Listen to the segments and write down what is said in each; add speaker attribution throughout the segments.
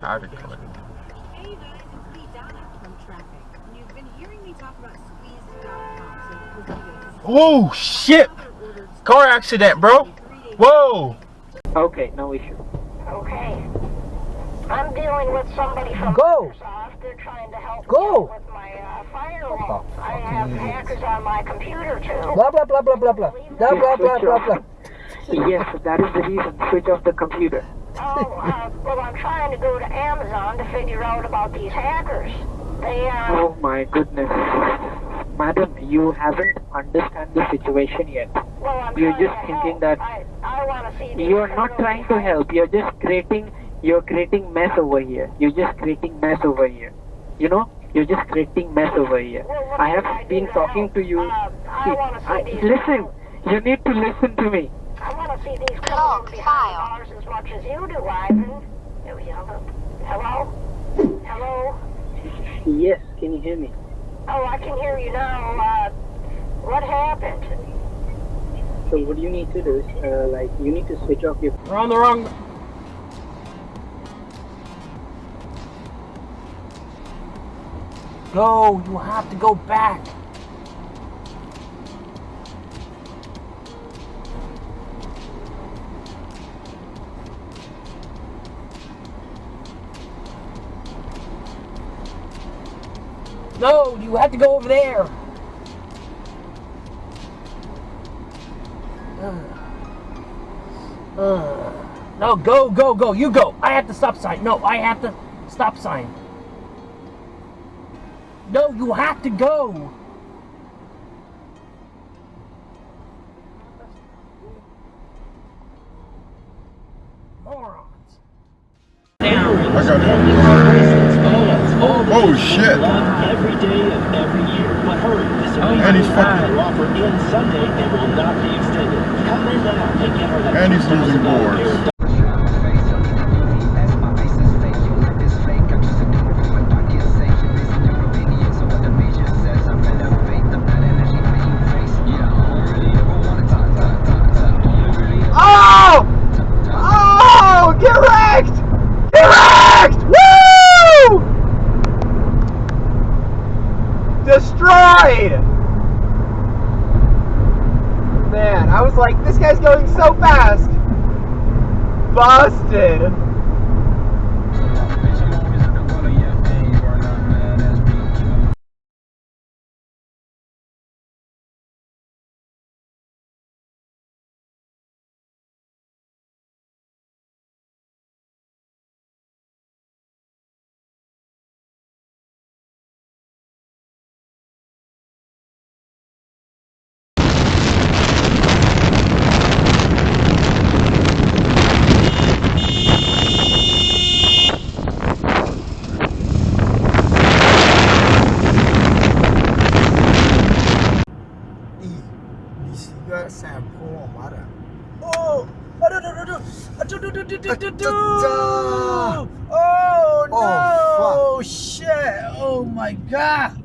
Speaker 1: How to click.
Speaker 2: Hey guys, it's me, Donna from Traffic. You've been hearing me talk about squeeze.com, so
Speaker 1: Oh shit! Car accident, bro. Whoa.
Speaker 3: Okay, no issue.
Speaker 4: Okay. I'm dealing with somebody from
Speaker 3: Go!
Speaker 4: Microsoft. They're trying to help
Speaker 3: Go!
Speaker 4: me with my firewall. I have hackers on my computer too.
Speaker 3: Blah blah blah blah blah blah. Blah blah blah blah blah. Yes, that is the reason. Switch off the computer.
Speaker 4: Well, I'm trying to go to Amazon to figure out about these hackers. They,
Speaker 3: Oh my goodness. Madam, you haven't understand the situation yet.
Speaker 4: well, I'm
Speaker 3: You're
Speaker 4: trying
Speaker 3: just
Speaker 4: to
Speaker 3: thinking
Speaker 4: help.
Speaker 3: that
Speaker 4: I want to see these
Speaker 3: you're not
Speaker 4: criminals
Speaker 3: trying to
Speaker 4: behind-
Speaker 3: help. You're creating mess over here. You're just creating mess over here. You know? You're just creating mess over here.
Speaker 4: Well, what
Speaker 3: I
Speaker 4: if
Speaker 3: have been
Speaker 4: didn't
Speaker 3: talking
Speaker 4: help?
Speaker 3: to you.
Speaker 4: I want to see these
Speaker 3: Listen. You need to listen to me.
Speaker 4: I want to see these criminals behind bars as much as you do, Ivan. Hello? Hello?
Speaker 3: Yes, can you hear me?
Speaker 4: Oh, I can hear you now. What happened?
Speaker 3: So what you need to do is, you need to switch off your...
Speaker 1: We're on the wrong.
Speaker 3: Go! You have to go back! No! You have to go over there! No, go! You go! I have the stop sign! No, I have the stop sign! No, you have to go! Morons!
Speaker 1: I got it. Oh shit!
Speaker 5: Every day of every year. But hurry, this
Speaker 1: And he's fucking.
Speaker 5: offer ends Sunday and will not be extended. Come in now and get her that
Speaker 1: And he's losing boards. Oh! Oh! Get wrecked! Get wrecked! Woo! Destroyed! Man, I was like, this guy's going so fast! Busted!
Speaker 6: Oh shit! Oh my god!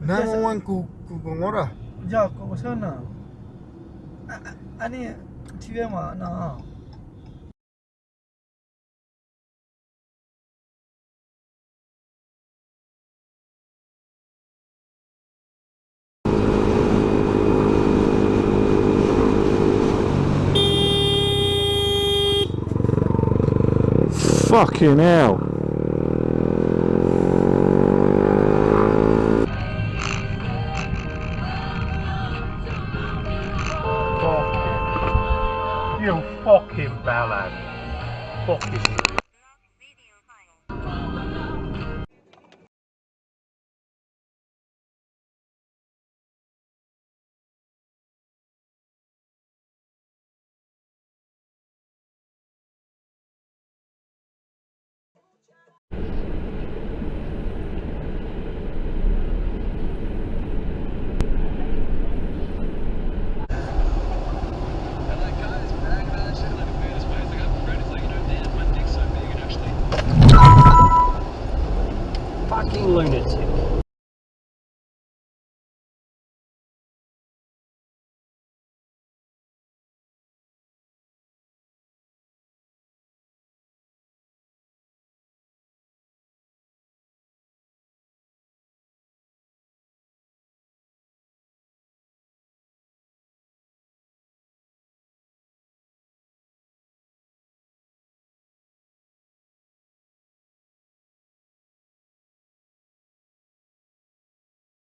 Speaker 7: 911 kung ora.
Speaker 6: Ya, kau sana. Ani TV mana?
Speaker 7: Fucking hell.
Speaker 1: You fucking bellad. Fucking idiot.
Speaker 5: Fucking lunatic.